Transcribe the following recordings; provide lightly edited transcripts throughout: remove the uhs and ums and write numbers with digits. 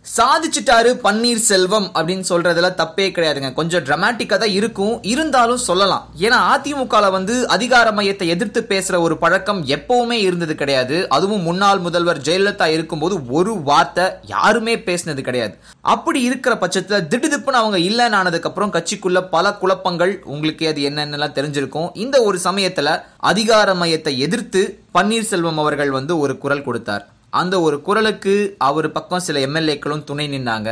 சாதிச்சிட்டாரு பன்னீர்செல்வம் அப்படின்னு சொல்றதுல தப்பே கிடையாதுங்க. கொஞ்சம் டிராமாட்டிக்கா தான் இருக்கும், இருந்தாலும் சொல்லலாம். ஏன்னா அதிமுகல அதிகார மையத்தை எதிர்த்து பேசுற ஒரு பழக்கம் எப்பவுமே இருந்தது கிடையாது. அதுவும் முன்னாள் முதல்வர் ஜெயலலிதா இருக்கும்போது ஒரு வார்த்தை யாருமே பேசினது கிடையாது. அப்படி இருக்கிற பட்சத்துல திடுதிப்புன்னு அவங்க இல்லைன்னு ஆனதுக்கு அப்புறம் கட்சிக்குள்ள பல குழப்பங்கள், உங்களுக்கு அது என்னென்னலாம் தெரிஞ்சிருக்கும். இந்த ஒரு சமயத்துல அதிகார மையத்தை எதிர்த்து பன்னீர்செல்வம் அவர்கள் ஒரு குரல் கொடுத்தார். அந்த ஒரு குரலுக்கு அவர் பக்கம் சில எம்எல்ஏக்களும் துணை நின்னாங்க.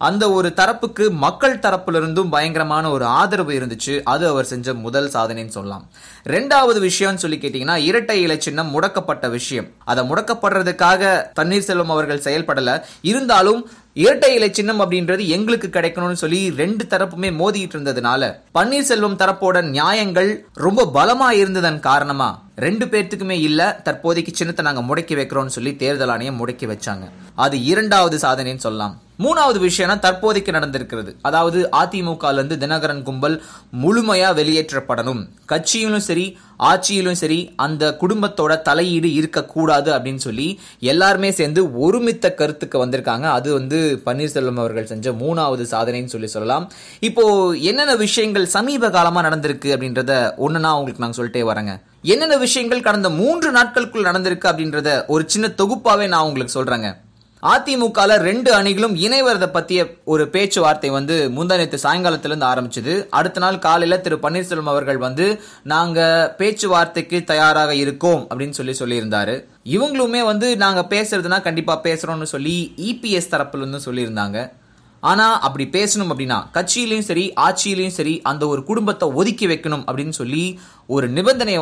அந்த ஒரு தரப்புக்கு மக்கள் தரப்புல இருந்தும் பயங்கரமான ஒரு ஆதரவு இருந்துச்சு. அது அவர் செஞ்ச முதல் சாதனைன்னு சொல்லலாம். ரெண்டாவது விஷயம் சொல்லி கேட்டீங்கன்னா, இரட்டை இலை சின்னம் முடக்கப்பட்ட விஷயம். அதை முடக்கப்படுறதுக்காக பன்னீர்செல்வம் அவர்கள் செயல்படல. இருந்தாலும் இரட்டை இலை சின்னம் அப்படின்றது எங்களுக்கு கிடைக்கணும்னு சொல்லி ரெண்டு தரப்புமே மோதிட்டு இருந்ததுனால பன்னீர்செல்வம் தரப்போட நியாயங்கள் ரொம்ப பலமா இருந்ததன் காரணமா ரெண்டு பேர்த்துக்குமே இல்ல, தற்போதைக்கு சின்னத்தை நாங்க முடக்கி வைக்கிறோம்னு சொல்லி தேர்தல் ஆணையம் முடக்கி வச்சாங்க. அது இரண்டாவது சாதனைன்னு சொல்லலாம். மூணாவது விஷயம் தற்போதைக்கு நடந்திருக்கிறது. அதாவது அதிமுக தினகரன் கும்பல் முழுமையா வெளியேற்றப்படணும், கட்சியிலும் சரி ஆட்சியிலும் சரி அந்த குடும்பத்தோட தலையீடு இருக்கக்கூடாது அப்படின்னு சொல்லி எல்லாருமே சேர்ந்து ஒருமித்த கருத்துக்கு வந்திருக்காங்க. அது பன்னீர்செல்வம் அவர்கள் செஞ்ச மூணாவது சாதனைன்னு சொல்லலாம். இப்போ என்னென்ன விஷயங்கள் சமீப காலமா நடந்திருக்கு அப்படின்றத ஒண்ணுனா உங்களுக்கு நான் சொல்லிட்டே வரேங்க. என்னென்ன விஷயங்கள் கடந்த 3 நாட்களுக்குள் நடந்திருக்கு அப்படின்றத ஒரு சின்ன தொகுப்பாவே நான் உங்களுக்கு சொல்றேங்க. அதிமுக 2 அணிகளும் இணைவதை பத்திய ஒரு பேச்சுவார்த்தை முந்தானேத்து சாயங்காலத்திலிருந்து ஆரம்பிச்சது. அடுத்த நாள் காலையில திரு பன்னீர்செல்வம் அவர்கள் நாங்க பேச்சுவார்த்தைக்கு தயாராக இருக்கோம் அப்படின்னு சொல்லியிருந்தாரு. இவங்களுமே நாங்க பேசுறதுனா கண்டிப்பா பேசுறோம்னு சொல்லி இபிஎஸ் தரப்புல இருந்து சொல்லியிருந்தாங்க. ஆனா அப்படி பேசணும் அப்படின்னா கட்சியிலையும் சரி ஆட்சியிலையும் சரி அந்த ஒரு குடும்பத்தை ஒதுக்கி வைக்கணும் அப்படின்னு சொல்லி ஒரு நிபந்தனையை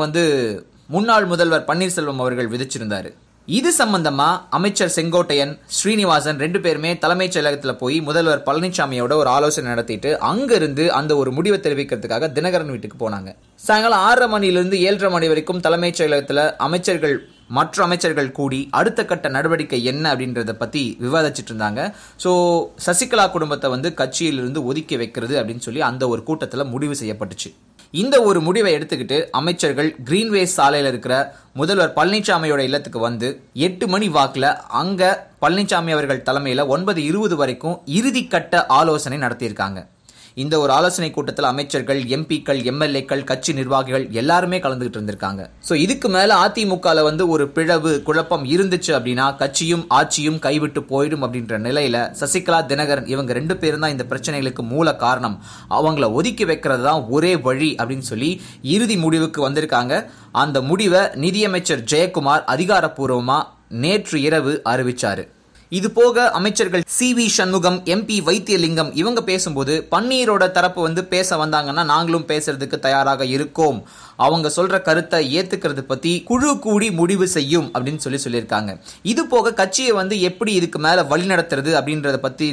முன்னாள் முதல்வர் பன்னீர்செல்வம் அவர்கள் விதிச்சிருந்தாரு. இது சம்பந்தமா அமைச்சர் செங்கோட்டையன், ஸ்ரீனிவாசன் 2 பேருமே தலைமைச் செயலகத்துல போய் முதல்வர் பழனிசாமியோட ஒரு ஆலோசனை நடத்திட்டு அங்கிருந்து அந்த ஒரு முடிவை தெரிவிக்கிறதுக்காக தினகரன் வீட்டுக்கு போனாங்க. சாயங்காலம் 6:30 மணிலிருந்து 7:30 மணி வரைக்கும் தலைமைச் செயலகத்துல மற்ற அமைச்சர்கள் கூடி அடுத்த கட்ட நடவடிக்கை என்ன அப்படின்றத பத்தி விவாதிச்சுட்டு இருந்தாங்க. சோ சசிகலா குடும்பத்தை கட்சியிலிருந்து ஒதுக்கி வைக்கிறது அப்படின்னு சொல்லி அந்த ஒரு கூட்டத்துல முடிவு செய்யப்பட்டுச்சு. இந்த ஒரு முடிவை எடுத்துக்கிட்டு அமைச்சர்கள் கிரீன்வேஸ் சாலையில இருக்கிற முதல்வர் பழனிசாமியோட இல்லத்துக்கு 8 மணி வாக்குல அங்க பழனிசாமி அவர்கள் தலைமையில 9:20 வரைக்கும் இறுதி கட்ட ஆலோசனை நடத்தியிருக்காங்க. இந்த ஒரு ஆலோசனை கூட்டத்தில் அமைச்சர்கள், எம்பிக்கள், எம்எல்ஏக்கள், கட்சி நிர்வாகிகள் எல்லாருமே கலந்துகிட்டு இருந்திருக்காங்க. சோ இதுக்கு மேல அதிமுகல ஒரு பிளவு குழப்பம் இருந்துச்சு அப்படின்னா கட்சியும் ஆட்சியும் கைவிட்டு போயிடும் அப்படின்ற நிலையில சசிகலா, தினகரன் இவங்க 2 பேரும் தான் இந்த பிரச்சனைகளுக்கு மூல காரணம், அவங்கள ஒதுக்கி வைக்கிறது தான் ஒரே வழி அப்படின்னு சொல்லி இறுதி முடிவுக்கு வந்திருக்காங்க. அந்த முடிவை நிதியமைச்சர் ஜெயக்குமார் அதிகாரப்பூர்வமா நேற்று இரவு அறிவிச்சாரு. இது போக அமைச்சர்கள் சி.வி. சண்முகம், எம்பி வைத்தியலிங்கம் இவங்க பேசும்போது பன்னீரோட தரப்பு பேச வந்தாங்கன்னா நாங்களும் பேசுறதுக்கு தயாராக இருக்கோம், அவங்க சொல்ற கருத்தை ஏத்துக்கிறது பத்தி குழு கூடி முடிவு செய்யும் அப்படின்னு சொல்லியிருக்காங்க. இது போக கட்சியை எப்படி இதுக்கு மேல வழி நடத்துறது அப்படின்றத பத்தி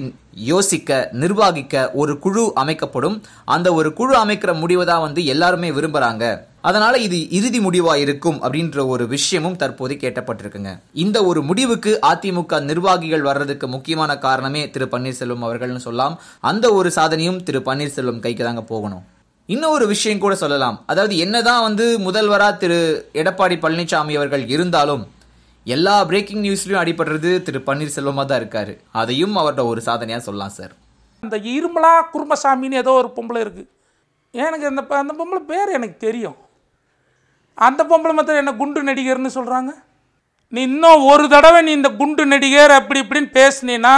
யோசிக்க, நிர்வாகிக்க ஒரு குழு அமைக்கப்படும். அந்த ஒரு குழு அமைக்கிற முடிவை தான் எல்லாருமே விரும்புறாங்க. அதனால இது இறுதி முடிவா இருக்கும் அப்படின்ற ஒரு விஷயமும் தற்போது கேட்டப்பட்டிருக்குங்க. இந்த ஒரு முடிவுக்கு அதிமுக நிர்வாகிகள் வர்றதுக்கு முக்கியமான காரணமே திரு பன்னீர்செல்வம் அவர்கள்னு சொல்லலாம். அந்த ஒரு சாதனையும் திரு பன்னீர்செல்வம் கைக்கு தாங்க போகணும். இன்னும் ஒரு விஷயம் கூட சொல்லலாம். அதாவது என்னதான் முதல்வரா திரு எடப்பாடி பழனிசாமி அவர்கள் இருந்தாலும் எல்லா பிரேக்கிங் நியூஸ்லயும் அடிபடுறது திரு பன்னீர்செல்வமா தான் இருக்காரு. அதையும் அவரோட ஒரு சாதனையா சொல்லலாம் சார். அந்த இருமலா குருமசாமின்னு ஏதோ ஒரு பொம்பளை இருக்கு, எனக்கு அந்த பொம்பளை பேர் எனக்கு தெரியும். அந்த பொம்பளை மாத்திரம் என்ன குண்டு நடிகர்னு சொல்கிறாங்க. நீ இன்னும் ஒரு தடவை நீ இந்த குண்டு நடிகர் அப்படி இப்படின்னு பேசுனீன்னா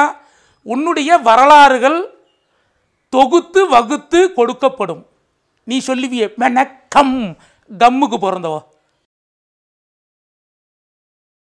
உன்னுடைய வரலாறுகள் தொகுத்து வகுத்து கொடுக்கப்படும். நீ சொல்லுவியே மெனக்கம் கம்முக்கு பிறந்தவோ